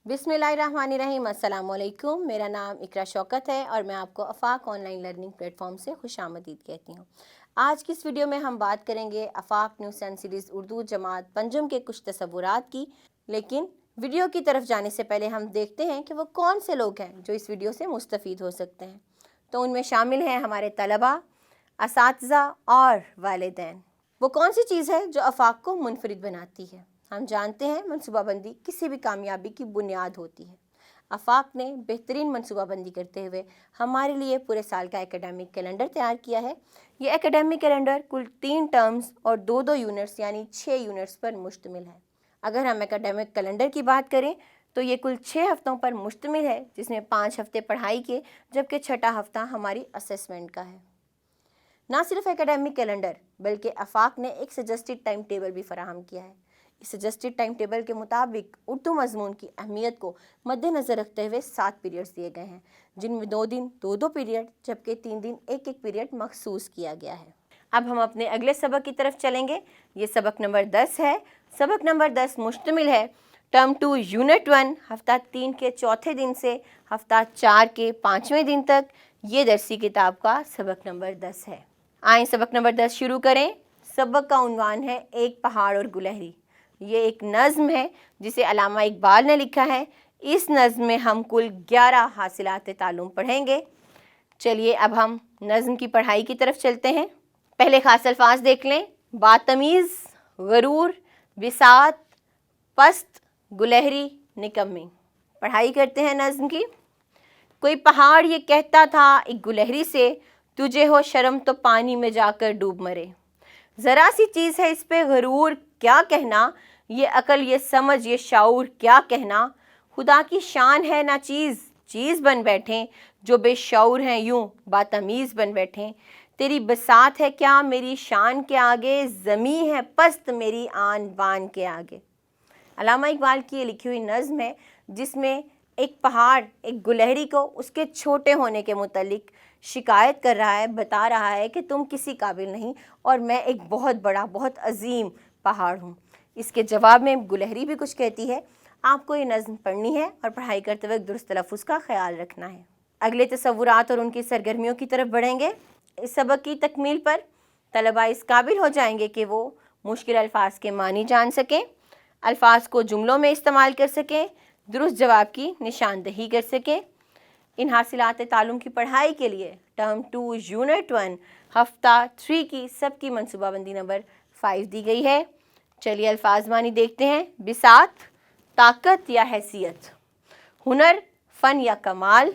बिस्मिल्लाहिर्रहमानिर्रहीम। अस्सलाम वालेकुम। मेरा नाम इकरा शौकत है और मैं आपको आफाक ऑनलाइन लर्निंग प्लेटफॉर्म से खुशामदीद कहती हूँ। आज की इस वीडियो में हम बात करेंगे आफाक न्यूज़ एंड सीरीज़ उर्दू जमात पंजम के कुछ तसव्वुरात की। लेकिन वीडियो की तरफ जाने से पहले हम देखते हैं कि वो कौन से लोग हैं जो इस वीडियो से मुस्तफ़ीद हो सकते हैं। तो उनमें शामिल हैं हमारे तलबा, असातिज़ा और वालिदैन। वो कौन सी चीज़ है जो आफाक को मुनफरिद बनाती है? हम जानते हैं मनसूबाबंदी किसी भी कामयाबी की बुनियाद होती है। आफाक ने बेहतरीन मनसूबाबंदी करते हुए हमारे लिए पूरे साल का एकेडमिक कैलेंडर तैयार किया है। ये एकेडमिक कैलेंडर कुल 3 टर्म्स और 2 यूनिट्स यानी 6 यूनिट्स पर मुश्तमिल है। अगर हम एकेडमिक कैलेंडर की बात करें तो ये कुल 6 हफ्तों पर मुश्तमिल है, जिसमें 5 हफ्ते पढ़ाई के जबकि 6ठा हफ्ता हमारी असेसमेंट का है। ना सिर्फ एकेडमिक कैलेंडर बल्कि आफाक ने एक सजेस्टेड टाइम टेबल भी फराहम किया है। इस सजेस्टेड टाइम टेबल के मुताबिक उर्दू मजमून की अहमियत को मद्देनज़र रखते हुए 7 पीरियड्स दिए गए हैं, जिनमें 2 दिन 2 पीरियड जबकि 3 दिन 1 पीरियड मखसूस किया गया है। अब हम अपने अगले सबक की तरफ चलेंगे। ये सबक नंबर 10 है। सबक नंबर 10 मुश्तमिल है टर्म 2 यूनिट 1 हफ्ता 3 के चौथे दिन से हफ्ता 4 के 5वें दिन तक। ये दरसी किताब का सबक नंबर 10 है। आइए सबक नंबर 10 शुरू करें। सबक का उन्वान है एक पहाड़ और गुलहरी। ये एक नज़्म है जिसे अल्लामा इकबाल ने लिखा है। इस नज़्म में हम कुल 11 हासिलात तालुम पढ़ेंगे। चलिए अब हम नज़्म की पढ़ाई की तरफ चलते हैं। पहले खास अल्फाज देख लें। बातमीज़, गरूर, बिसात, पस्त, गुलहरी, निकम्मी। पढ़ाई करते हैं नज़्म की। कोई पहाड़ ये कहता था एक गुलहरी से, तुझे हो शर्म तो पानी में जाकर डूब मरे। ज़रा सी चीज़ है इस पे गरूर क्या कहना, ये अकल ये समझ ये शाऊर क्या कहना। खुदा की शान है ना चीज़ चीज़ बन बैठें, जो बेशऊर हैं यूं बातमीज़ बन बैठें। तेरी बसात है क्या मेरी शान के आगे, ज़मी है पस्त मेरी आन बान के आगे। अल्लामा इकबाल की ये लिखी हुई नज़्म है जिसमें एक पहाड़ एक गुलहरी को उसके छोटे होने के मुतालिक शिकायत कर रहा है, बता रहा है कि तुम किसी काबिल नहीं और मैं एक बहुत बड़ा बहुत अजीम पहाड़ हूँ। इसके जवाब में गुलहरी भी कुछ कहती है। आपको ये नज़्म पढ़नी है और पढ़ाई करते वक्त दुरुस्त तलफ़्फ़ुज़ का ख्याल रखना है। अगले तसव्वुरात और उनकी सरगर्मियों की तरफ बढ़ेंगे। इस सबक की तकमील पर तलबा इस काबिल हो जाएंगे कि वो मुश्किल अल्फाज के मानी जान सकें, अल्फाज को जुमलों में इस्तेमाल कर सकें, दुरुस्त जवाब की निशानदही कर सकें। इन हासिलात तालुम की पढ़ाई के लिए टर्म 2 यूनिट 1 हफ्ता 3 की सबकी मनसूबाबंदी नंबर 5 दी गई है। चलिए अल्फाज मानी देखते हैं। बिसात ताकत या हैसियत, हुनर फ़न या कमाल,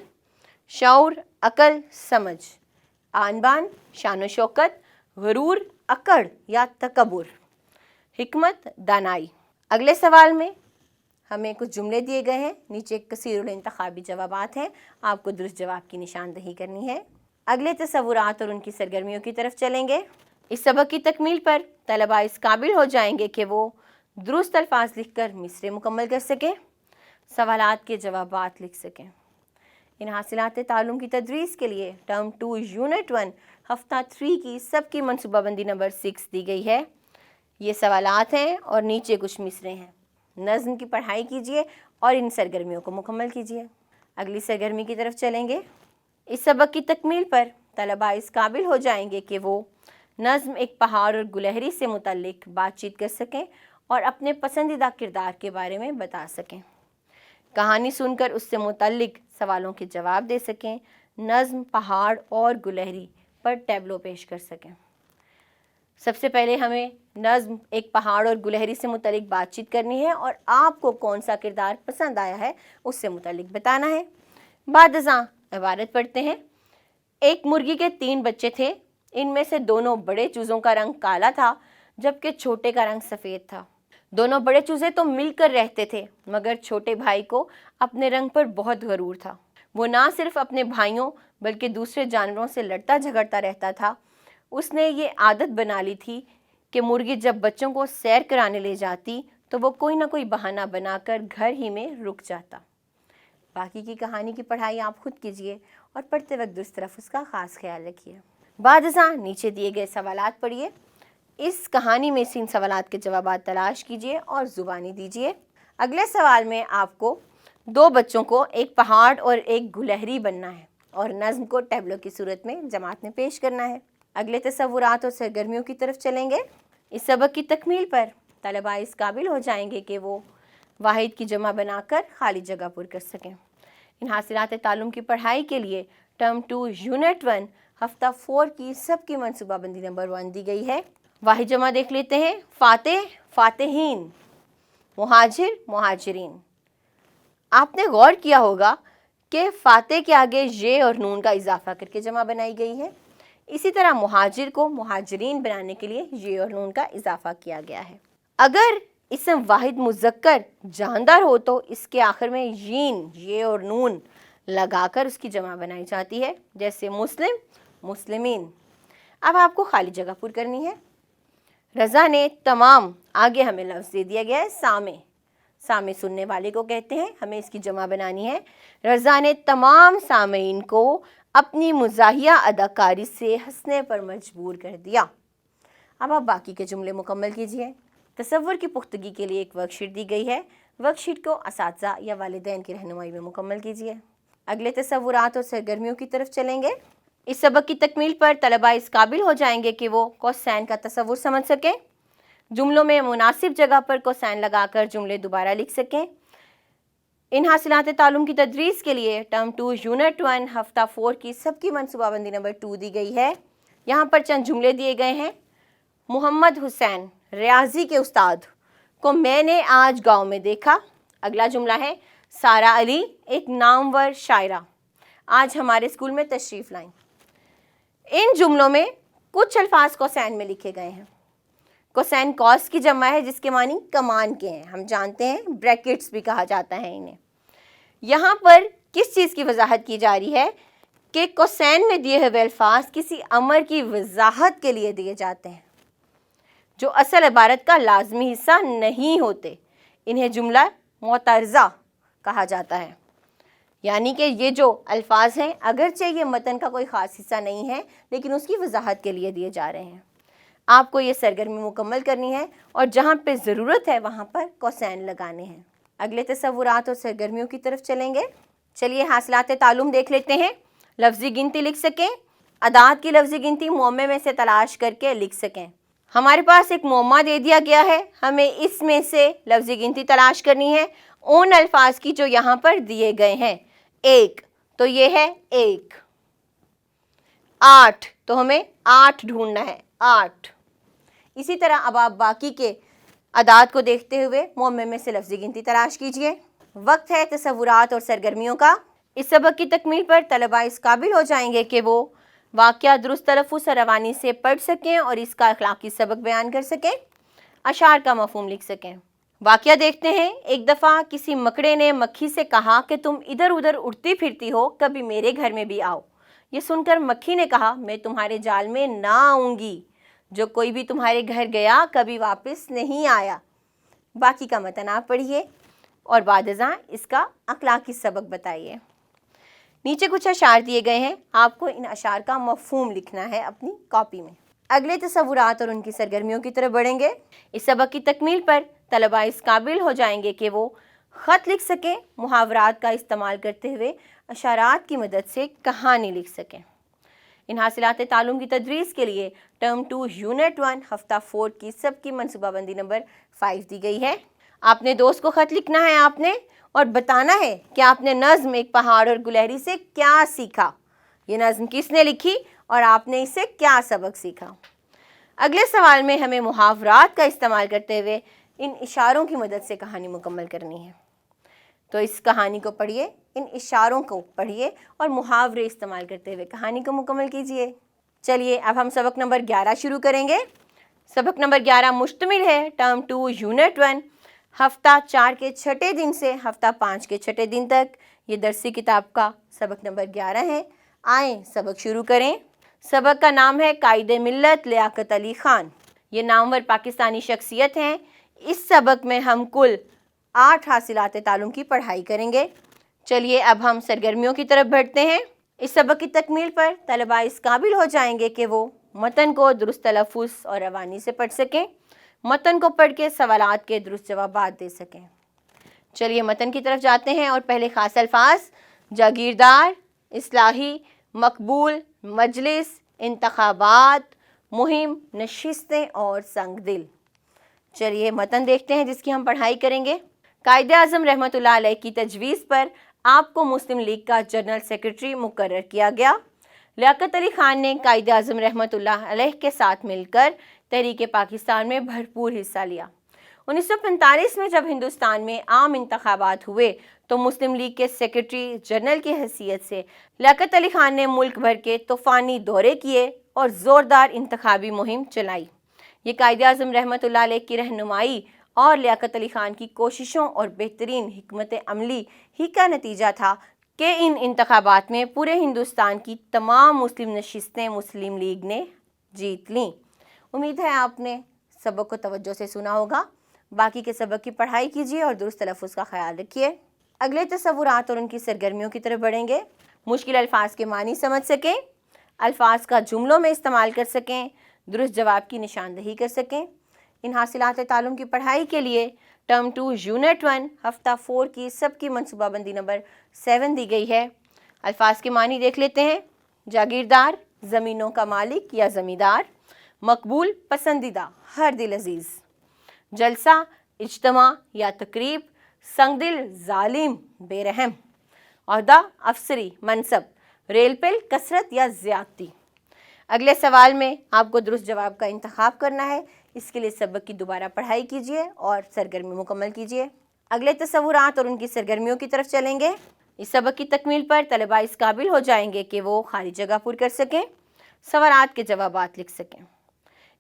शऊर अकल समझ, आनबान शान व शौकत, गरूर अकड़ या तकब्बुर, हिकमत दानाई। अगले सवाल में हमें कुछ जुमले दिए गए हैं, नीचे कसीरुल इंतखाबी जवाबात हैं, आपको दुरुस्त जवाब की निशानदही करनी है। अगले तसव्वुरात और उनकी सरगर्मियों की तरफ चलेंगे। इस सबक की तकमील पर तलबा इस काबिल हो जाएंगे कि वो दुरुस्त अल्फाज लिखकर मिसरे मुकम्मल कर सकें, सवालात के जवाबात लिख सकें। इन हासिलात तालुम की तदरीस के लिए टर्म 2 यूनिट 1 हफ्ता 3 की सबकी मनसूबाबंदी नंबर 6 दी गई है। ये सवालात हैं और नीचे कुछ मिसरे हैं। नज़्म की पढ़ाई कीजिए और इन सरगर्मियों को मुकम्मल कीजिए। अगली सरगर्मी की तरफ चलेंगे। इस सबक की तकमील पर तलबा इस काबिल हो जाएंगे कि वो नज़्म एक पहाड़ और गुलहरी से मुतल्लिक बातचीत कर सकें और अपने पसंदीदा किरदार के बारे में बता सकें, कहानी सुनकर उससे मुतल्लिक सवालों के जवाब दे सकें, नज़्म पहाड़ और गुलहरी पर टैबलो पेश कर सकें। सबसे पहले हमें नज़्म एक पहाड़ और गुलहरी से मुतल्लिक बातचीत करनी है और आपको कौन सा किरदार पसंद आया है उससे मुतल्लिक बताना है। बादज़ां इबारत पढ़ते हैं। एक मुर्गी के 3 बच्चे थे। इनमें से दोनों बड़े चूज़ों का रंग काला था जबकि छोटे का रंग सफ़ेद था। दोनों बड़े चूज़े तो मिलकर रहते थे, मगर छोटे भाई को अपने रंग पर बहुत गरूर था। वो ना सिर्फ अपने भाइयों बल्कि दूसरे जानवरों से लड़ता झगड़ता रहता था। उसने ये आदत बना ली थी कि मुर्गी जब बच्चों को सैर कराने ले जाती तो वो कोई ना कोई बहाना बनाकर घर ही में रुक जाता। बाकी की कहानी की पढ़ाई आप खुद कीजिए और पढ़ते वक्त दुरुस्त तलफ़्फ़ुज़ का ख़ास ख्याल रखिए। बादशाह नीचे दिए गए सवालात पढ़िए। इस कहानी में से इन सवालात के जवाबात तलाश कीजिए और ज़ुबानी दीजिए। अगले सवाल में आपको दो बच्चों को एक पहाड़ और एक गुलहरी बनना है और नज़्म को टैबलो की सूरत में जमात में पेश करना है। अगले तसव्वुरात और सरगर्मियों की तरफ चलेंगे। इस सबक की तकमील पर तलबा इस काबिल हो जाएंगे कि वो वाहिद की जमा बनाकर खाली जगह पुर कर सकें। इन हासिलात तालुम की पढ़ाई के लिए टर्म 2 यूनिट 1 हफ्ता 4 की सबकी मनसूबाबंदी नंबर 1 दी गई है। वाहिद जमा देख लेते हैं। फ़ातिह, फ़ातिहीन, मुहाजिर, मुहाजिरीन। आपने गौर किया होगा कि फ़ातिह के आगे ये और नून का इजाफा करके जमा बनाई गई है। इसी तरह मुहाजिर को मुहाजिरीन बनाने के लिए ये और नून का इजाफा किया गया है। अगर इसम वाहिद मुज़क्कर जानदार हो तो इसके आखिर में यीन, ये और नून लगाकर उसकी जमा बनाई जाती है, जैसे मुस्लिम, मुस्लिमीन। अब आपको खाली जगह पुर करनी है। रज़ा ने तमाम, आगे हमें लफ्ज़ दे दिया गया है सामे। सामे सुनने वाले को कहते हैं, हमें इसकी जमा बनानी है। रज़ा ने तमाम सामीन को अपनी मुज़ाहिया अदाकारी से हंसने पर मजबूर कर दिया। अब आप बाकी के जुमले मुकम्मल कीजिए। तसव्वुर की पुख्तगी के लिए एक वर्कशीट दी गई है। वर्कशीट को असातिज़ा या वालिदैन की रहनुमाई में मुकम्मल कीजिए। अगले तसव्वुरात और सरगर्मियों की तरफ चलेंगे। इस सबक की तकमील पर तलबा इस काबिल हो जाएंगे कि वो कोसाइन का तसव्वुर समझ सकें, जुमलों में मुनासिब जगह पर कोसाइन लगाकर जुमले दोबारा लिख सकें। इन हासिलात तालुम की तदरीस के लिए टर्म 2 यूनिट 1 हफ्ता 4 की सबकी मनसूबाबंदी नंबर 2 दी गई है। यहाँ पर चंद जुमले दिए गए हैं। मोहम्मद हुसैन, रियाजी के उस्ताद, को मैंने आज गांव में देखा। अगला जुमला है सारा अली, एक नामवर शायरा, आज हमारे स्कूल में तशरीफ़ लाईं। इन जुमलों में कुछ अल्फाज कोसाइन में लिखे गए हैं। कोसाइन कॉस की जमा है जिसके मानी कमान के हैं, हम जानते हैं, ब्रैकेट्स भी कहा जाता है इन्हें। यहाँ पर किस चीज़ की वजाहत की जा रही है कि कोसाइन में दिए हुए अल्फाज किसी अमर की वजाहत के लिए दिए जाते हैं जो असल इबारत का लाजमी हिस्सा नहीं होते। इन्हें जुमला मुतरज़ा कहा जाता है, यानी कि ये जो अल्फाज हैं अगरचे ये मतन का कोई ख़ास हिस्सा नहीं है लेकिन उसकी वजाहत के लिए दिए जा रहे हैं। आपको ये सरगर्मी मुकम्मल करनी है और जहाँ पे ज़रूरत है वहाँ पर कोसाइन लगाने हैं। अगले तसव्वुरात और सरगर्मियों की तरफ चलेंगे। चलिए हासिलात तालुम देख लेते हैं। लफ्ज़ी गिनती लिख सकें, अदात की लफ्ज़ी गिनती मुअम्मे में से तलाश करके लिख सकें। हमारे पास एक मुअम्मा दे दिया गया है, हमें इसमें से लफ्ज़ी गिनती तलाश करनी है उन अल्फाज की जो यहाँ पर दिए गए हैं। एक तो ये है एक, 8 तो हमें 8 ढूंढना है, 8। इसी तरह अब आप बाकी के अदात को देखते हुए मुअम्मे में से लफ्ज़ी गिनती तलाश कीजिए। वक्त है तसव्वुरात और सरगर्मियों का। इस सबक की तकमील पर तलबा इस काबिल हो जाएंगे कि वो वाक़या दुरुस्त तलफ़्फ़ुज़ और रवानी से पढ़ सकें और इसका अखलाकी सबक बयान कर सकें, अशार का मफ़हूम लिख सकें। वाक़या देखते हैं। एक दफ़ा किसी मकड़े ने मक्खी से कहा कि तुम इधर उधर उड़ती फिरती हो, कभी मेरे घर में भी आओ। ये सुनकर मक्खी ने कहा, मैं तुम्हारे जाल में ना आऊँगी, जो कोई भी तुम्हारे घर गया कभी वापस नहीं आया। बाकी का मतन आप पढ़िए और बादज़ां इसका अखलाकी सबक बताइए। नीचे कुछ अशार दिए गए हैं, आपको इन अशार का मफ़हूम लिखना है अपनी कॉपी में। अगले तसव्वुरात और उनकी सरगर्मियों की तरफ बढ़ेंगे। इस सबक की तकमील पर तलबा इस काबिल हो जाएंगे कि वो ख़त लिख सकें, मुहावरात का इस्तेमाल करते हुए अशारात की मदद से कहानी लिख सकें। इन हासिलात तालुम की तदरीस के लिए टर्म 2 यूनिट 1 हफ्ता 4 की सबकी मनसूबाबंदी नंबर 5 दी गई है। आपने दोस्त को ख़त लिखना है आपने और बताना है कि आपने नज़्म एक पहाड़ और गुलहरी से क्या सीखा। ये नज़्म किसने लिखी और आपने इससे क्या सबक सीखा। अगले सवाल में हमें मुहावरात का इस्तेमाल करते हुए इन इशारों की मदद से कहानी मुकम्मल करनी है। तो इस कहानी को पढ़िए, इन इशारों को पढ़िए और मुहावरे इस्तेमाल करते हुए कहानी को मुकम्मल कीजिए। चलिए अब हम सबक नंबर 11 शुरू करेंगे। सबक नंबर 11 मुश्तमिल है टर्म 2 यूनिट 1 हफ्ता 4 के छठे दिन से हफ्ता 5 के छठे दिन तक। ये दरसी किताब का सबक नंबर 11 है। आए सबक शुरू करें। सबक का नाम है कायदे मिल्लत लियाकत अली ख़ान। ये नामवर पाकिस्तानी शख्सियत हैं। इस सबक में हम कुल 8 हासिलात तालुम की पढ़ाई करेंगे। चलिए अब हम सरगर्मियों की तरफ बढ़ते हैं। इस सबक की तकमील पर तलबा इस काबिल हो जाएंगे कि वो मतन को दुरुस्त तलफ़्फ़ुज़ और रवानी से पढ़ सकें, मतन को पढ़ के सवालात के दुरुस्त जवाबात दे सकें। چلیے متن کی طرف جاتے ہیں اور پہلے خاص الفاظ جاگیردار، اصلاحی، مقبول، مجلس، انتخابات، مہم، نشستیں اور سنگ دل۔ چلیے متن دیکھتے ہیں جس کی ہم پڑھائی کریں گے۔ قائد اعظم رحمۃ اللہ علیہ کی تجویز پر آپ کو مسلم لیگ کا جنرل سیکرٹری مقرر کیا گیا۔ لیاقت علی خان نے قائد اعظم رحمۃ اللہ علیہ کے ساتھ مل کر تحریک پاکستان میں بھرپور حصہ لیا۔ 1945 میں جب ہندوستان میں عام انتخابات ہوئے تو مسلم لیگ کے سیکرٹری جنرل کی حیثیت سے لیاقت علی خان نے ملک بھر کے طوفانی دورے کیے اور زوردار انتخابی مہم چلائی۔ یہ قائد اعظم رحمۃ اللہ علیہ کی رہنمائی اور لیاقت علی خان کی کوششوں اور بہترین حکمت عملی ہی کا نتیجہ تھا کہ ان انتخابات میں پورے ہندوستان کی تمام مسلم نشستیں مسلم لیگ نے جیت لیں۔ امید ہے آپ نے سبق کو توجہ سے سنا ہوگا۔ باقی کے سبق کی پڑھائی کیجیے اور درست تلفظ کا خیال رکھیے۔ اگلے تصورات اور ان کی سرگرمیوں کی طرف بڑھیں گے۔ مشکل الفاظ کے معنی سمجھ سکیں، الفاظ کا جملوں میں استعمال کر سکیں، درست جواب کی نشاندہی کر سکیں۔ ان حاصلات تعلم کی پڑھائی کے لیے ٹرم 2 یونٹ 1 ہفتہ 4 کی سب کی منصوبہ بندی نمبر 7 دی گئی ہے۔ الفاظ کے معنی دیکھ لیتے ہیں۔ جاگیردار، زمینوں کا مالک یا زمیندار۔ مقبول، پسندیدہ، ہر دل عزیز۔ جلسہ، اجتماع یا تقریب۔ سنگ دل، ظالم، بے رحم۔ عہدہ، افسری، منصب۔ ریل پل، کثرت یا زیادتی۔ اگلے سوال میں آپ کو درست جواب کا انتخاب کرنا ہے۔ اس کے لیے سبق کی دوبارہ پڑھائی کیجیے اور سرگرمی مکمل کیجیے۔ اگلے تصورات اور ان کی سرگرمیوں کی طرف چلیں گے۔ اس سبق کی تکمیل پر طلباء اس قابل ہو جائیں گے کہ وہ خالی جگہ پر کر سکیں، سوالات کے جوابات لکھ سکیں۔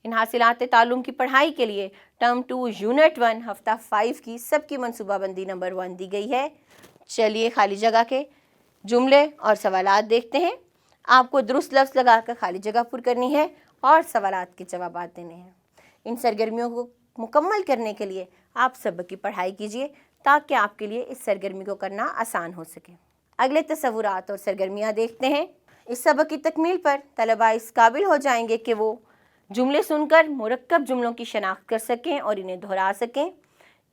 ان حاصلات تعلم کی پڑھائی کے لیے ٹرم 2 یونٹ 1 ہفتہ 5 کی سب کی منصوبہ بندی نمبر 1 دی گئی ہے۔ چلیے خالی جگہ کے جملے اور سوالات دیکھتے ہیں۔ آپ کو درست لفظ لگا کر خالی جگہ پر کرنی ہے اور سوالات کے جوابات دینے ہیں۔ ان سرگرمیوں کو مکمل کرنے کے لیے آپ سبق کی پڑھائی کیجیے تاکہ آپ کے لیے اس سرگرمی کو کرنا آسان ہو سکے۔ اگلے تصورات اور سرگرمیاں دیکھتے ہیں۔ اس سبق کی تکمیل پر طلباء اس قابل ہو جائیں گے کہ وہ جملے سن کر مرکب جملوں کی شناخت کر سکیں اور انہیں دہرا سکیں۔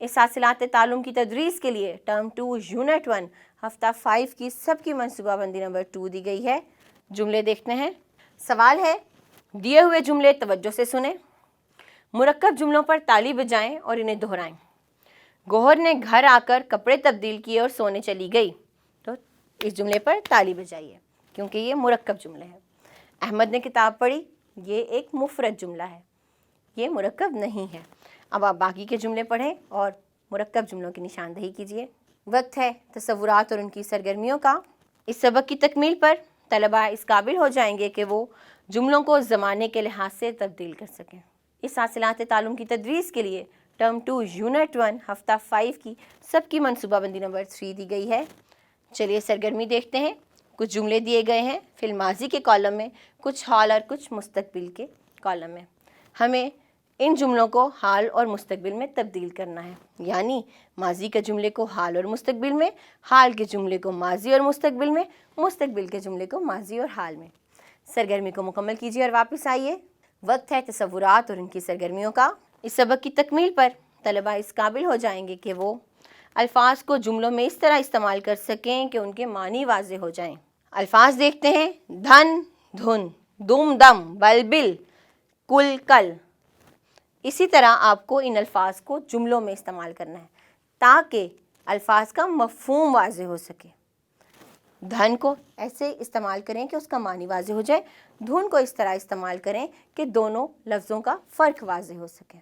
اس حاصلات تعلم کی تدریس کے لیے ٹرم 2 یونٹ 1 ہفتہ 5 کی سب کی منصوبہ بندی نمبر 2 دی گئی ہے۔ جملے دیکھتے ہیں۔ سوال ہے، دیے ہوئے جملے توجہ سے سنیں۔ مرکب جملوں پر تالی بجائیں اور انہیں دہرائیں۔ گوہر نے گھر آ کر کپڑے تبدیل کیے اور سونے چلی گئی۔ تو اس جملے پر تالی بجائیے کیونکہ یہ مرکب جملے ہے۔ احمد نے کتاب پڑھی، یہ ایک مفرد جملہ ہے، یہ مرکب نہیں ہے۔ اب آپ باقی کے جملے پڑھیں اور مرکب جملوں کی نشاندہی کیجیے۔ وقت ہے تصورات اور ان کی سرگرمیوں کا۔ اس سبق کی تکمیل پر طلباء اس قابل ہو جائیں گے کہ وہ جملوں کو زمانے کے لحاظ سے تبدیل کر سکیں۔ اس حاصلات تعلم کی تدریس کے لیے ٹرم 2 یونٹ 1 ہفتہ 5 کی سب کی منصوبہ بندی نمبر 3 دی گئی ہے۔ چلیے سرگرمی دیکھتے ہیں۔ کچھ جملے دیے گئے ہیں فی الماضی کے کالم میں، کچھ حال اور کچھ مستقبل کے کالم میں۔ ہمیں ان جملوں کو حال اور مستقبل میں تبدیل کرنا ہے، یعنی ماضی کے جملے کو حال اور مستقبل میں، حال کے جملے کو ماضی اور مستقبل میں، مستقبل کے جملے کو ماضی اور حال میں۔ سرگرمی کو مکمل کیجیے اور واپس آئیے۔ وقت ہے تصورات اور ان کی سرگرمیوں کا۔ اس سبق کی تکمیل پر طلباء اس قابل ہو جائیں گے کہ وہ الفاظ کو جملوں میں اس طرح استعمال کر سکیں کہ ان کے معنی واضح ہو جائیں۔ الفاظ دیکھتے ہیں۔ دھن، دھن، دم دم، بلبل، کل کل۔ اسی طرح آپ کو ان الفاظ کو جملوں میں استعمال کرنا ہے تاکہ الفاظ کا مفہوم واضح ہو سکے۔ دھن کو ایسے استعمال کریں کہ اس کا معنی واضح ہو جائے، دھن کو اس طرح استعمال کریں کہ دونوں لفظوں کا فرق واضح ہو سکے۔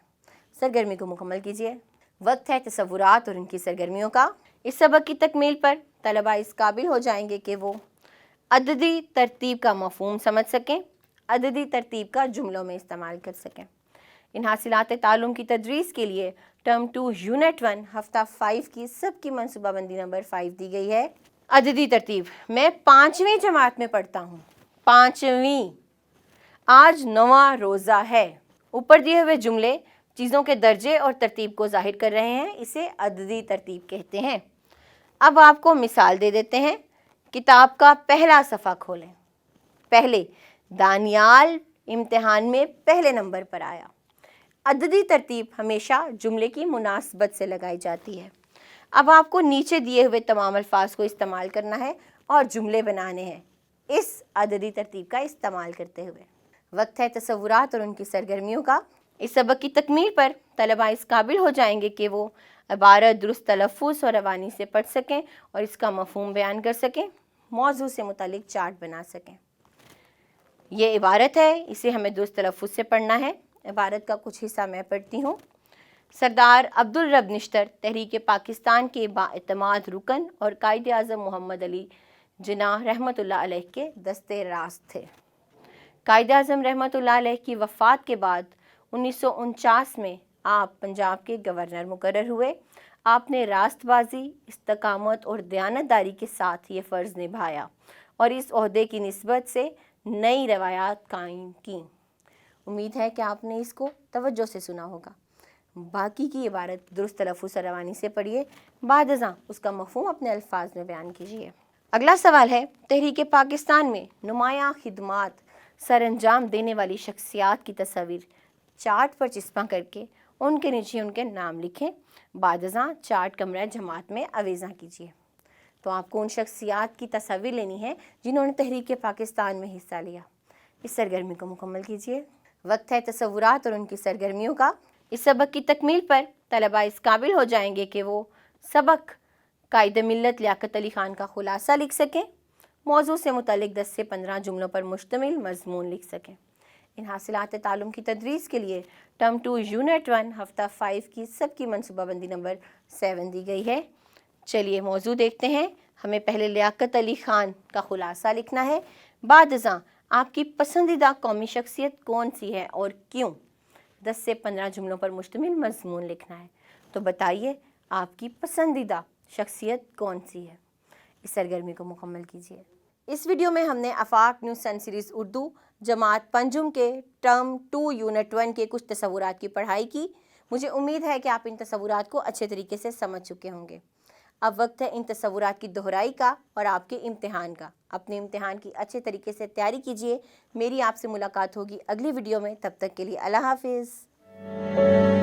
سرگرمی کو مکمل کیجیے۔ وقت ہے تصورات اور ان کی سرگرمیوں کا۔ اس سبق کی تکمیل پر طلباء اس قابل ہو جائیں گے کہ وہ عددی ترتیب کا مفہوم سمجھ سکیں، عددی ترتیب کا جملوں میں استعمال کر سکیں۔ ان حاصلات تعلم کی تدریس کے لیے ٹرم 2 یونٹ 1 ہفتہ 5 کی سب کی منصوبہ بندی نمبر 5 دی گئی ہے۔ عددی ترتیب، میں 5ویں جماعت میں پڑھتا ہوں۔ 5ویں، آج 9واں روزہ ہے۔ اوپر دیے ہوئے جملے چیزوں کے درجے اور ترتیب کو ظاہر کر رہے ہیں، اسے عددی ترتیب کہتے ہیں۔ اب آپ کو مثال دے دیتے ہیں۔ کتاب کا پہلا صفحہ کھولیں۔ پہلے، دانیال امتحان میں پہلے نمبر پر آیا۔ عددی ترتیب ہمیشہ جملے کی مناسبت سے لگائی جاتی ہے۔ اب آپ کو نیچے دیے ہوئے تمام الفاظ کو استعمال کرنا ہے اور جملے بنانے ہیں اس عددی ترتیب کا استعمال کرتے ہوئے۔ وقت ہے تصورات اور ان کی سرگرمیوں کا۔ اس سبق کی تکمیل پر طلباء اس قابل ہو جائیں گے کہ وہ عبارت درست تلفظ اور روانی سے پڑھ سکیں اور اس کا مفہوم بیان کر سکیں، موضوع سے متعلق چارٹ بنا سکیں۔ یہ عبارت ہے، اسے ہمیں درست تلفظ سے پڑھنا ہے۔ عبارت کا کچھ حصہ میں پڑھتی ہوں۔ سردار عبدالرب نشتر تحریک پاکستان کے بااعتماد رکن اور قائد اعظم محمد علی جناح رحمۃ اللہ علیہ کے دستے راست تھے۔ قائد اعظم رحمۃ اللہ علیہ کی وفات کے بعد 1949 میں آپ پنجاب کے گورنر مقرر ہوئے۔ آپ نے راست بازی، استقامت اور دیانتداری کے ساتھ یہ فرض نبھایا اور اس عہدے کی نسبت سے نئی روایات قائم کیں۔ امید ہے کہ آپ نے اس کو توجہ سے سنا ہوگا۔ باقی کی عبارت درست تلفظ اور روانی سے پڑھیے، بعد ازاں اس کا مفہوم اپنے الفاظ میں بیان کیجیے۔ اگلا سوال ہے، تحریک پاکستان میں نمایاں خدمات سر انجام دینے والی شخصیات کی تصاویر چارٹ پر چسپاں کر کے ان کے نیچے ان کے نام لکھیں، بعد ازاں چارٹ کمرہ جماعت میں آویزاں کیجیے۔ تو آپ کو ان شخصیات کی تصاویر لینی ہے جنہوں نے تحریک پاکستان میں حصہ لیا۔ اس سرگرمی کو مکمل کیجیے۔ وقت ہے تصورات اور ان کی سرگرمیوں کا۔ اس سبق کی تکمیل پر طلباء اس قابل ہو جائیں گے کہ وہ سبق قائد ملت لیاقت علی خان کا خلاصہ لکھ سکیں، موضوع سے متعلق 10 سے 15 جملوں پر مشتمل مضمون لکھ سکیں۔ ان حاصلات تعلم کی تدریس کے لیے ٹرم 2 یونٹ 1 ہفتہ 5 کی سب کی منصوبہ بندی نمبر 7 دی گئی ہے۔ چلیے موضوع دیکھتے ہیں۔ ہمیں پہلے لیاقت علی خان کا خلاصہ لکھنا ہے، بعد ازاں آپ کی پسندیدہ قومی شخصیت کون سی ہے اور کیوں، 10 سے 15 جملوں پر مشتمل مضمون لکھنا ہے۔ تو بتائیے آپ کی پسندیدہ شخصیت کون سی ہے؟ اس سرگرمی کو مکمل کیجیے۔ اس ویڈیو میں ہم نے آفاق نیوز سن سیریز اردو جماعت پنجم کے ٹرم 2 یونٹ 1 کے کچھ تصورات کی پڑھائی کی۔ مجھے امید ہے کہ آپ ان تصورات کو اچھے طریقے سے سمجھ چکے ہوں گے۔ اب وقت ہے ان تصورات کی دہرائی کا اور آپ کے امتحان کا۔ اپنے امتحان کی اچھے طریقے سے تیاری کیجیے۔ میری آپ سے ملاقات ہوگی اگلی ویڈیو میں، تب تک کے لیے اللہ حافظ۔